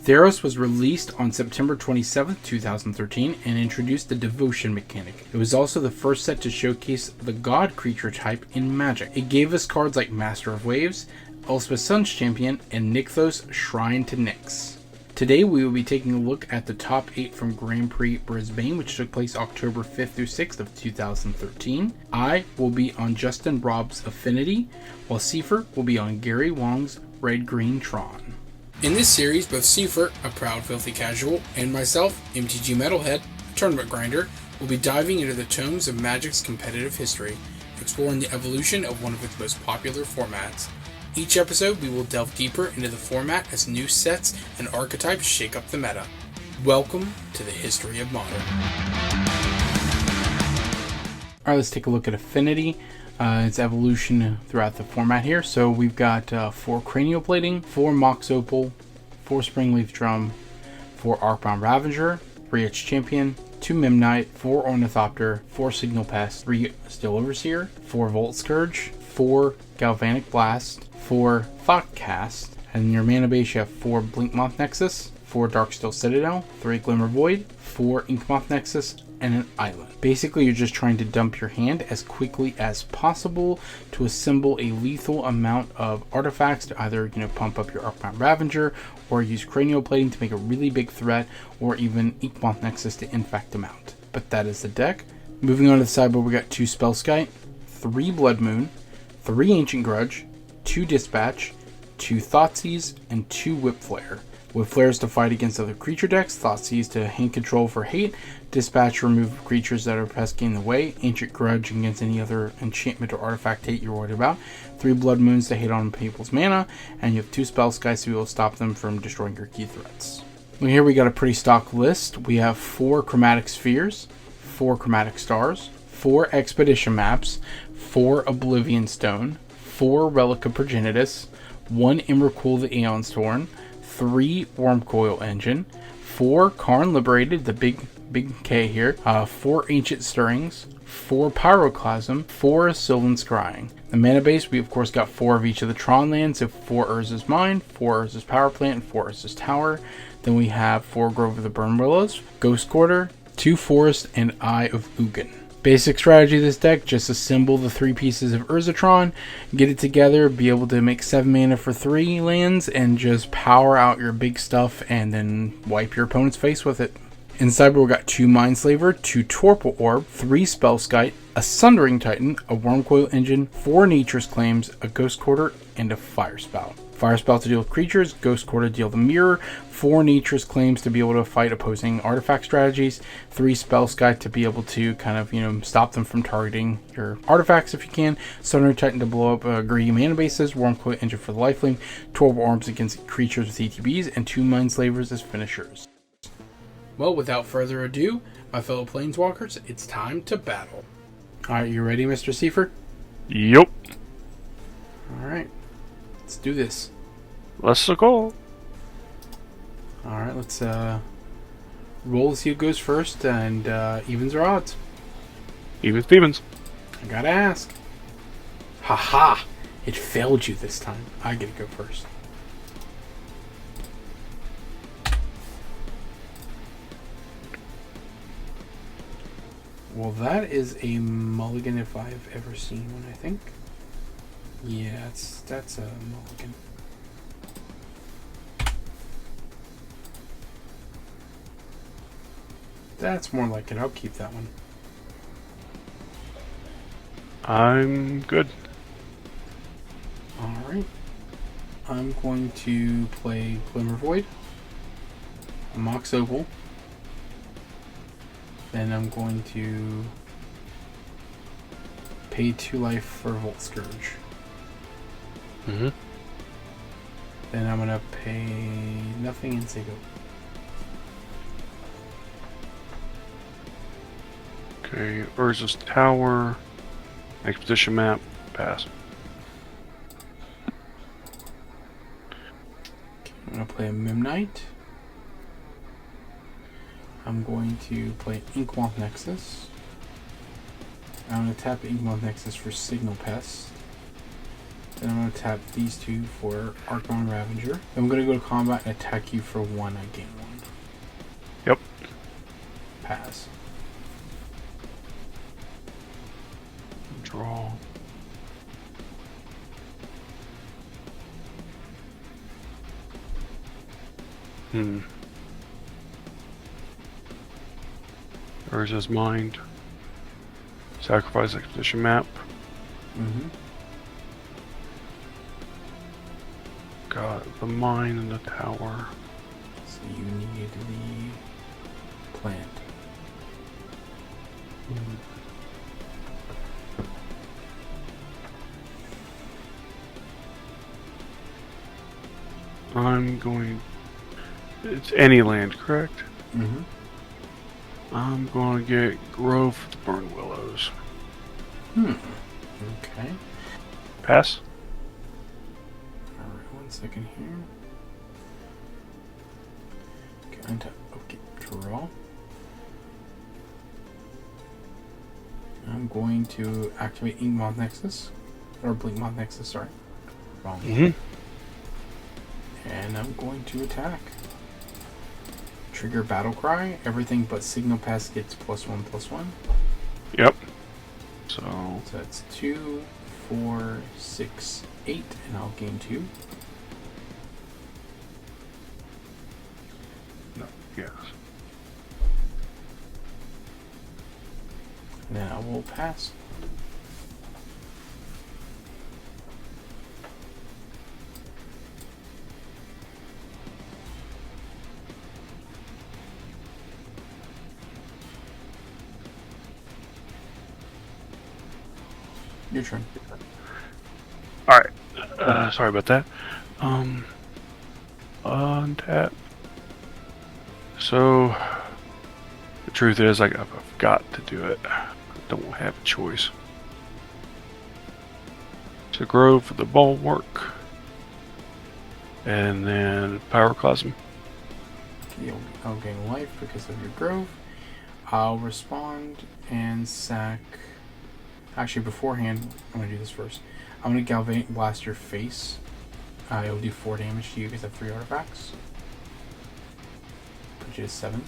Theros was released on September 27, 2013, and introduced the devotion mechanic. It was also the first set to showcase the god creature type in Magic. It gave us cards like Master of Waves, Elspeth Sun's Champion, and Nykthos Shrine to Nyx. Today we will be taking a look at the top 8 from Grand Prix Brisbane, which took place October 5th through 6th of 2013. I will be on Justin Rob's Affinity, while Sefer will be on Gary Wong's Red Green Tron. In this series, both Sefer, a proud filthy casual, and myself, MTG Metalhead, a tournament grinder, will be diving into the tomes of Magic's competitive history, exploring the evolution of one of its most popular formats. Each episode, we will delve deeper into the format as new sets and archetypes shake up the meta. Welcome to the History of Modern. Alright, let's take a look at Affinity. Its evolution throughout the format here. So we've got 4 Cranial Plating, 4 Mox Opal, 4 Springleaf Drum, 4 Arcbound Ravager, 3 Etched Champion, 2 Memnite, 4 Ornithopter, 4 Signal Pest, 3 Steel Overseer, 4 Volt Scourge, 4 Galvanic Blast, 4 Thoughtcast, and in your mana base you have 4 Blinkmoth Nexus, 4 Darksteel Citadel, 3 Glimmer Void, 4 Inkmoth Nexus, and an island. Basically, you're just trying to dump your hand as quickly as possible to assemble a lethal amount of artifacts to either, pump up your Arcbound Ravager, or use Cranial Plating to make a really big threat, or even Inkmoth Nexus to infect them out. But that is the deck. Moving on to the sideboard, we got 2 Spellskite, 3 Blood Moon, 3 Ancient Grudge, 2 Dispatch, 2 Thoughtseize, and 2 Whip Flare. Whip Flare is to fight against other creature decks, Thoughtseize to hand control for hate, Dispatch remove creatures that are pesky in the way, Ancient Grudge against any other enchantment or artifact hate you're worried about, 3 Blood Moons to hit on people's mana, and you have 2 Spellskites to be able to stop them from destroying your key threats. Well, here we got a pretty stock list. We have 4 Chromatic Spheres, 4 Chromatic Stars, 4 Expedition Maps, 4 Oblivion Stone, 4 Relic of Progenitus, 1 Emrakul the Aeon's Torn, 3 Wormcoil Engine, 4 Karn Liberated, the big K here, 4 Ancient Stirrings, 4 Pyroclasm, 4 Sylvan Scrying. The mana base, we of course got 4 of each of the Tron lands, so 4 Urza's Mine, 4 Urza's Power Plant, and 4 Urza's Tower. Then we have 4 Grove of the Burn Willows, Ghost Quarter, 2 Forest, and Eye of Ugin. Basic strategy of this deck, just assemble the 3 pieces of Urzatron, get it together, be able to make 7 mana for 3 lands, and just power out your big stuff and then wipe your opponent's face with it. Inside we got 2 Mindslaver, 2 Torpor Orb, 3 Spellskite, a Sundering Titan, a Wormcoil Engine, 4 Nature's Claims, a Ghost Quarter, and a Fire Spout. Fire Spout to deal with creatures, Ghost Quarter to deal the mirror, 4 Nature's Claims to be able to fight opposing artifact strategies, 3 Spellskite to be able to kind of, stop them from targeting your artifacts if you can, Sundering Titan to blow up greedy mana bases, Wormcoil Engine for the lifelink, 12 Arms against creatures with ETBs, and 2 Mindslavers as finishers. Well, without further ado, my fellow Planeswalkers, it's time to battle. Alright, you ready, Mr. Sefer? Yup. Alright, let's do this. Let's go. Alright, let's roll to see who goes first, and evens or odds? Even Stevens. I gotta ask. Haha! It failed you this time. I get to go first. Well, that is a mulligan if I've ever seen one, I think. Yeah, that's a mulligan. That's more like it. I'll keep that one. I'm good. Alright. I'm going to play Glimmer Void, Mox Opal. Then I'm going to pay 2 life for Volt Scourge. Mm-hmm. Then I'm going to pay nothing and say go. Okay, Urza's Tower, Expedition Map, pass. Okay, I'm going to play a Memnite. I'm going to play Inkmoth Nexus. I'm going to tap Inkmoth Nexus for Signal Pest. Then I'm going to tap these two for Archon Ravager. Then I'm going to go to combat and attack you for 1. I gain 1. Yep. Pass. Draw. Urza's Mind. Sacrifice Expedition Map. Mm-hmm. Got the mine and the tower. So you need the plant. I'm going... It's any land, correct? Mm-hmm. I'm going to get Grove of the Burn Willows. Okay. Pass? Alright, 1 second here. Okay, untap. Okay, draw. I'm going to activate Inkmoth Nexus. Or Blinkmoth Nexus, sorry. Wrong one. Mm-hmm. And I'm going to attack. Trigger Battle Cry. Everything but Signal Pass gets +1/+1. Yep. So that's 2, 4, 6, 8, and I'll gain 2. no, yes. And then I will pass. Your turn. Alright. Sorry about that. Untap. So, the truth is, I've got to do it. I don't have a choice. So, Grove for the Bulwark. And then Pyroclasm. I'll gain life because of your grove. I'll respond and sack. Actually, beforehand, I'm going to do this first. I'm going to Galvanic Blast your face. It'll do 4 damage to you because I have 3 artifacts. Put you to 7.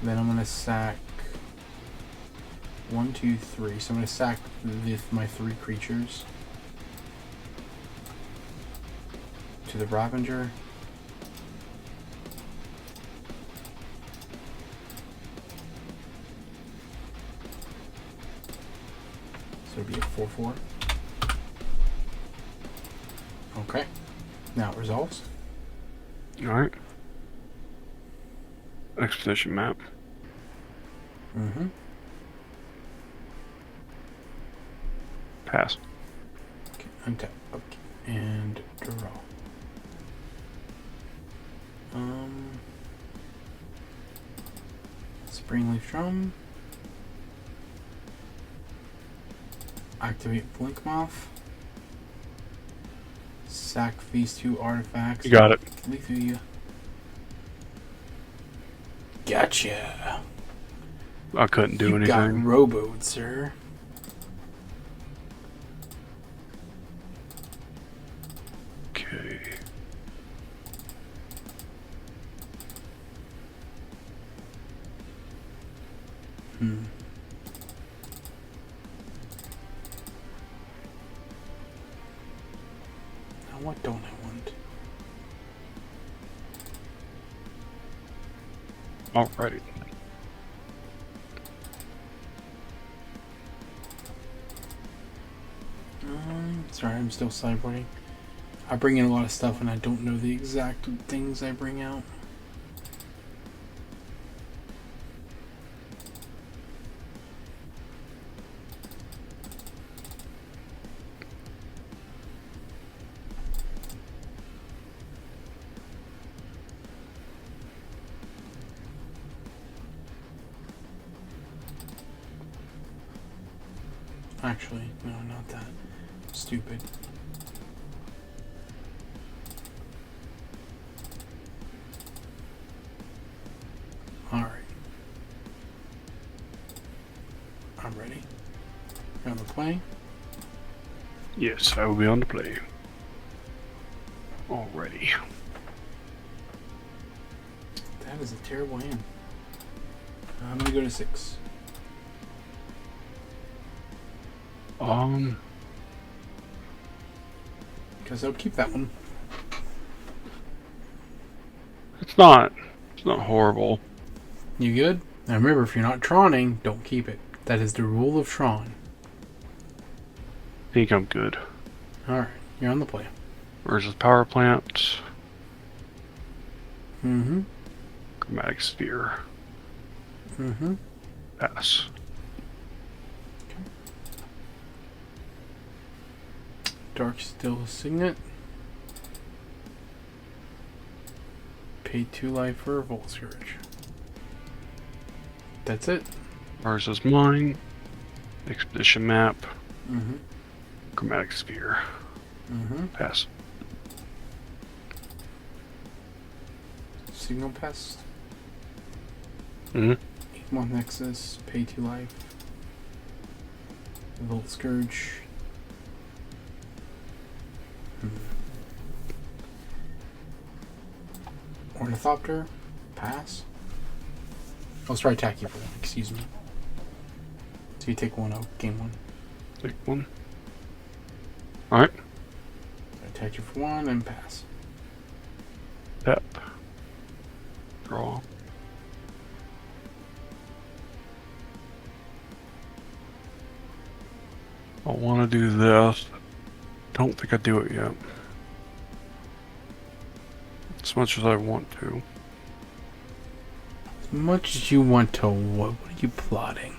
Then I'm going to sack 1, 2, 3. So I'm going to sack my 3 creatures to the Ravager. So it'll be a 4/4. Okay. Now it resolves. Alright. Expedition Map. Mm-hmm. Pass. Okay, untap. Okay. And draw. Springleaf Drum. Activate Blinkmoth. Sack these 2 artifacts. You got it. Leave through you. Gotcha. I couldn't do You anything. got roboed, sir. Okay. Hmm. Now what don't I want? Alrighty. Sorry, I'm still sideboarding. I bring in a lot of stuff and I don't know the exact things I bring out. Actually, no, not that. Stupid. Alright. I'm ready. You're on the play. Yes, I will be on the play. Alrighty. That is a terrible hand. I'm gonna go to 6. Because I'll keep that one. It's not horrible. You good? Now remember, if you're not Trawning, don't keep it. That is the rule of Tron. I think I'm good. Alright, you're on the play. Versus power plant. Mm-hmm. Chromatic sphere. Mm-hmm. Pass. Dark Still Signet. Pay 2 life for Volt Scourge. That's it. Versus mine. Expedition map. Mm-hmm. Chromatic sphere. Mm-hmm. Pass. Signal Pest. Mm-hmm. Inkmoth Nexus. Pay 2 life. Volt Scourge. Ornithopter. Pass. Let's try attack you for 1, excuse me. So you take 1 out, game 1. Take 1. Alright. Attack you for 1 and pass. Tap. Draw. I want to do this. Don't think I do it yet. As much as I want to. As much as you want to, what are you plotting?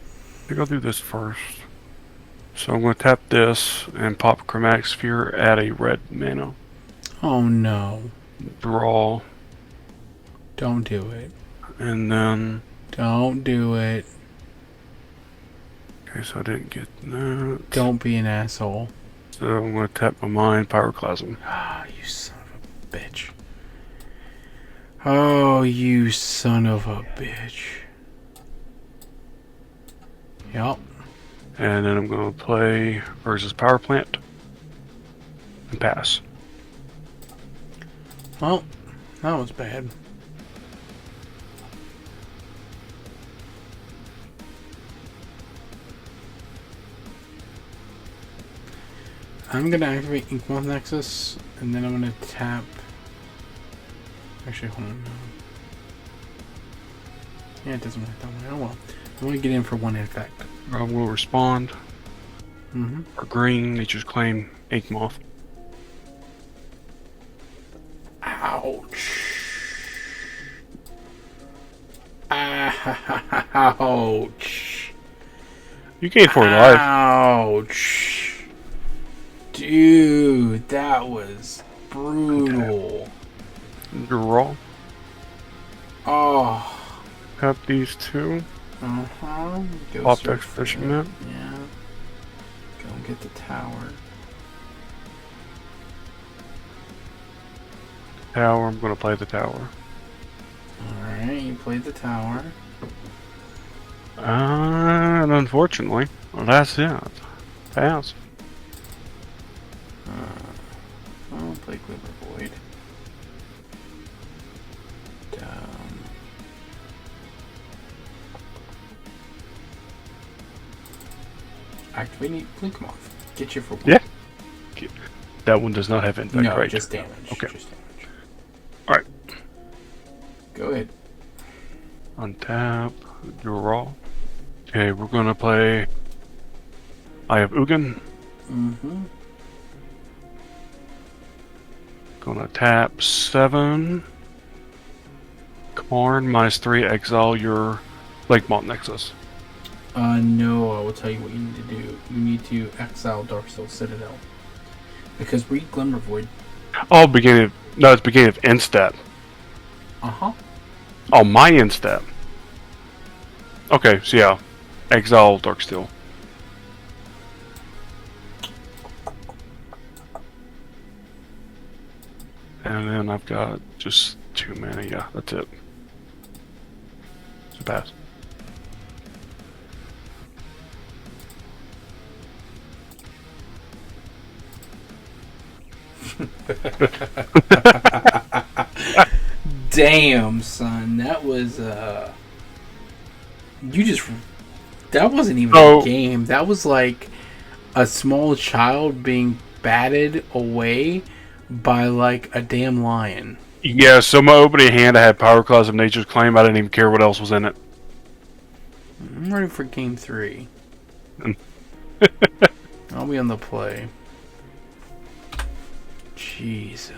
I think I'll do this first. So I'm going to tap this and pop Chromatic Sphere, add a red mana. Oh no. Draw. Don't do it. And then... Don't do it. Okay, so I didn't get that. Don't be an asshole. So I'm going to tap my mind, Pyroclasm. Ah, you son of a bitch. Oh, you son of a bitch. Yup. And then I'm going to play versus Power Plant. And pass. Well, that was bad. I'm gonna activate Inkmoth Nexus, and then I'm gonna tap. Actually, hold on. No. Yeah, it doesn't work that way. Oh well. I'm gonna get in for 1 effect. I will respond. Mm-hmm. For green, Nature's Claim, Inkmoth. Ouch. Ouch. You gain 4 life. Ouch. Dude, that was brutal. Draw. Oh. Tap these 2. Uh-huh. Go Pop search Expedition for it. map. Yeah. Go get the tower. Tower, I'm going to play the tower. Alright, you played the tower. And unfortunately, well, that's it. Pass. I'll play Quiver Void. Activating Blinkmoth. Get you for 1. Yeah. That one does not have impact, No, right? just damage. Okay. Just damage. Alright. Go ahead. Untap. Draw. Okay, we're going to play Eye of Ugin. Mm-hmm. Gonna tap 7. Karn, -3, exile your Lakemont Nexus. No, I will tell you what you need to do. You need to exile Darksteel Citadel. Because read Glimmer Void. Oh, beginning of... No, it's beginning of end step. Uh-huh. Oh, my end step. Okay, so yeah. Exile Darksteel. And then I've got just 2 mana. Yeah, that's it. It's a pass. Damn, son, that was you just that wasn't even a game. That was like a small child being batted away by like a damn lion. Yeah, so my opening hand, I had Power Claws of Nature's Claim. I didn't even care what else was in it. I'm ready for game 3. I'll be on the play. Jesus.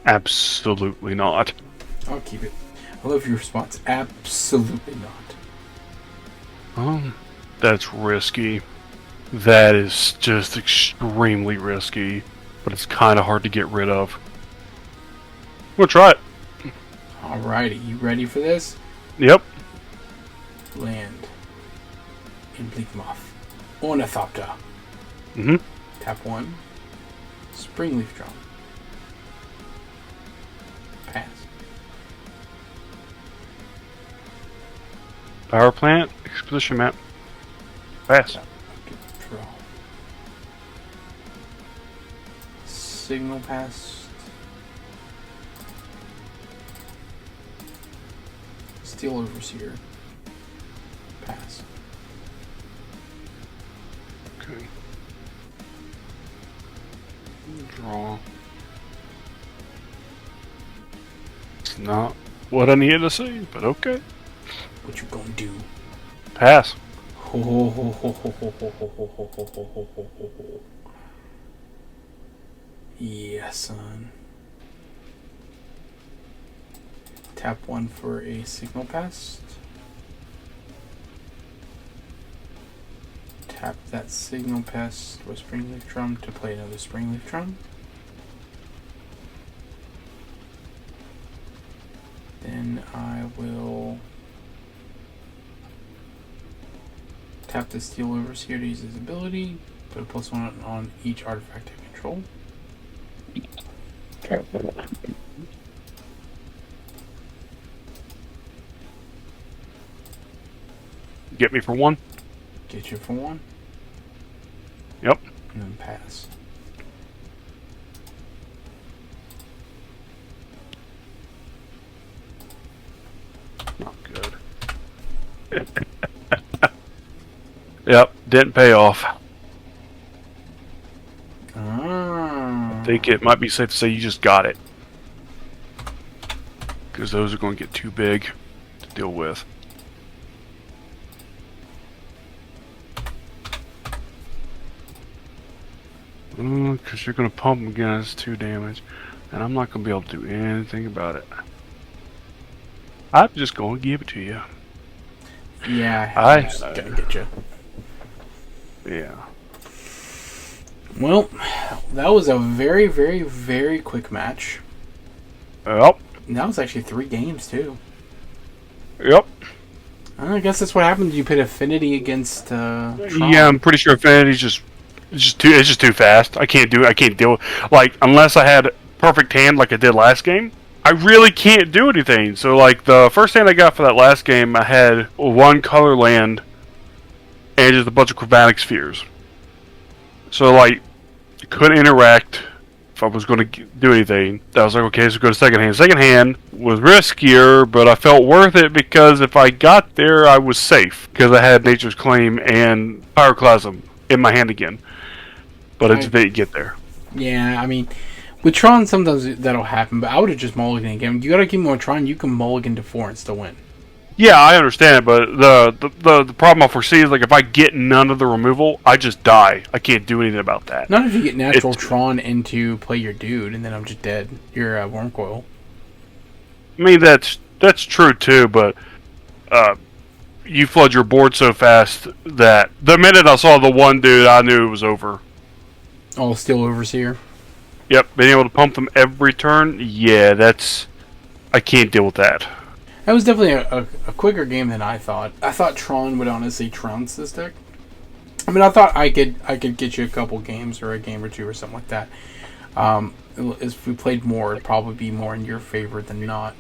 Absolutely not. I'll keep it. I love your response. Absolutely not. That's risky. That is just extremely risky. But it's kind of hard to get rid of. We'll try it. Alrighty, you ready for this? Yep. Land. In Bleakmoth. Ornithopter. Mm-hmm. Tap 1. Springleaf Drum. Pass. Power Plant. Exposition Map. Pass. Draw. Signal Pass. Steel Overseer. Pass. Okay. Draw. It's not what I needed to see, but okay. What you gonna do? Pass. Yeah, son. Tap 1 for a Signal Pest. Tap that Signal Pest with Springleaf Drum to play another Springleaf Drum. Then I will tap the Steel Overseer to use his ability. Put a +1 on each artifact I control. Get me for 1? Get you for 1. Yep. And then pass. Not good. Yep, didn't pay off. I think it might be safe to say you just got it. Because those are going to get too big to deal with. Because you're going to pump them again, it's 2 damage. And I'm not going to be able to do anything about it. I'm just going to give it to you. Yeah, I'm just gonna get you. Yeah. Well, that was a very, very, very quick match. Yep. And that was actually 3 games, too. Yep. I guess that's what happens. You pit Affinity against Tron. Yeah, I'm pretty sure Affinity's it's just too fast. I can't deal with, like, unless I had perfect hand like I did last game. I really can't do anything. So, like, the first hand I got for that last game, I had 1 color land and just a bunch of chromatic spheres. So, like, couldn't interact if I was going to do anything. I was like, okay, so go to second hand. Second hand was riskier, but I felt worth it because if I got there, I was safe because I had Nature's Claim and Pyroclasm in my hand again. But it's bit get there. Yeah, I mean, with Tron, sometimes that'll happen, but I would have just mulliganed again. You gotta keep more Tron, you can mulligan to 4 and still win. Yeah, I understand, but the problem I foresee is, like, if I get none of the removal, I just die. I can't do anything about that. Not if you get natural Tron into play your dude, and then I'm just dead. You're Wormcoil. I mean, that's true too, but you flood your board so fast that the minute I saw the one dude, I knew it was over. Oh, Steel Overseer? Yep, being able to pump them every turn, yeah, I can't deal with that. That was definitely a quicker game than I thought. I thought Tron would honestly trounce this deck. I mean, I thought I could get you a couple games or a game or 2 or something like that. If we played more, it'd probably be more in your favor than not.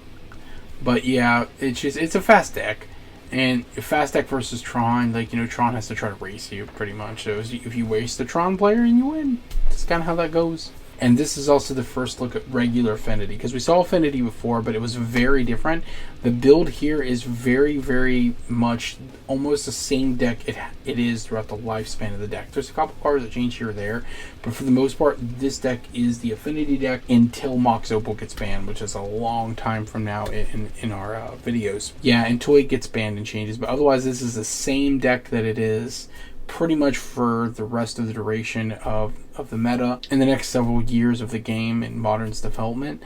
But yeah, it's a fast deck. And fast deck versus Tron, like, Tron has to try to race you, pretty much. So if you waste the Tron player and you win, that's kind of how that goes. And this is also the first look at regular Affinity, because we saw Affinity before, but it was very different. The build here is very, very much almost the same deck it is throughout the lifespan of the deck. There's a couple cards that change here or there, but for the most part, this deck is the Affinity deck until Mox Opal gets banned, which is a long time from now in our videos. Yeah, until it gets banned and changes, but otherwise this is the same deck that it is pretty much for the rest of the duration of the meta in the next several years of the game and Modern's development.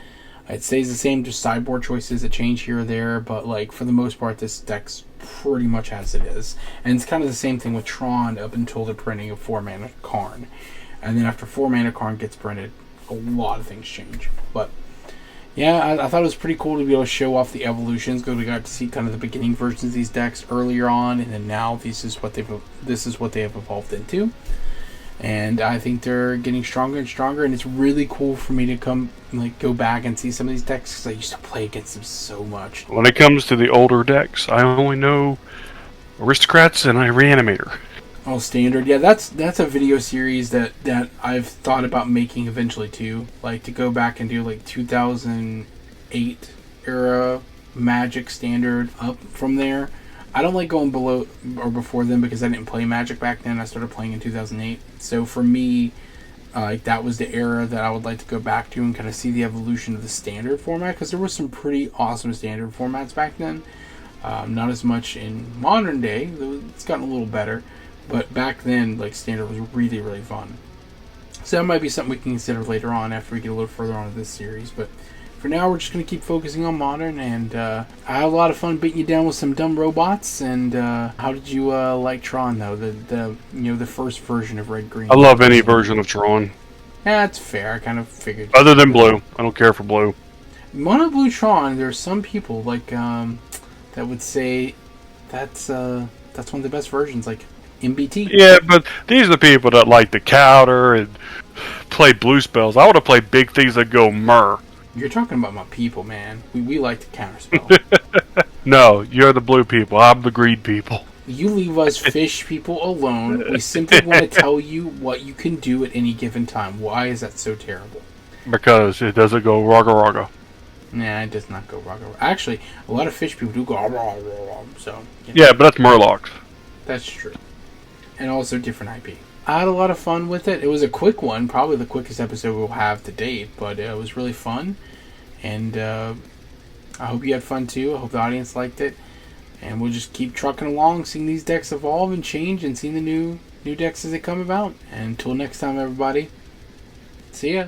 It stays the same, just sideboard choices that change here or there, but like for the most part this deck's pretty much as it is. And it's kind of the same thing with Tron up until the printing of 4-mana Karn. And then after 4-mana Karn gets printed, a lot of things change. But yeah, I thought it was pretty cool to be able to show off the evolutions, because we got to see kind of the beginning versions of these decks earlier on, and then now this is what they have evolved into. And I think they're getting stronger and stronger, and it's really cool for me to go back and see some of these decks, because I used to play against them so much. When it comes to the older decks, I only know Aristocrats and a Reanimator. Oh, standard. Yeah, that's a video series that I've thought about making eventually too. Like to go back and do like 2008 era Magic standard up from there. I don't like going below or before them because I didn't play Magic back then. I started playing in 2008. So for me, that was the era that I would like to go back to and kind of see the evolution of the standard format, because there was some pretty awesome standard formats back then. Not as much in modern day. It's gotten a little better. But back then, like, standard was really, really fun. So that might be something we can consider later on after we get a little further on in this series. But for now, we're just going to keep focusing on modern. And I had a lot of fun beating you down with some dumb robots. And how did you like Tron, though? The first version of Red Green. I love any version of Tron. Yeah, that's fair. I kind of figured. Other than blue. I don't care for blue. Mono Blue Tron, there's some people like that would say that's one of the best versions. Like, MBT. Yeah, but these are the people that like to counter and play blue spells. I want to play big things that go myrrh. You're talking about my people, man. We like to counterspell. No, you're the blue people. I'm the green people. You leave us fish people alone. We simply want to tell you what you can do at any given time. Why is that so terrible? Because it doesn't go raga raga. Nah, it does not go raga raga. Actually, a lot of fish people do go raga raga. So yeah, but that's Murlocs. That's true. And also different IP. I had a lot of fun with it. It was a quick one, probably the quickest episode we'll have to date, but it was really fun. And I hope you had fun too. I hope the audience liked it. And we'll just keep trucking along, seeing these decks evolve and change, and seeing the new decks as they come about. And until next time, everybody, see ya.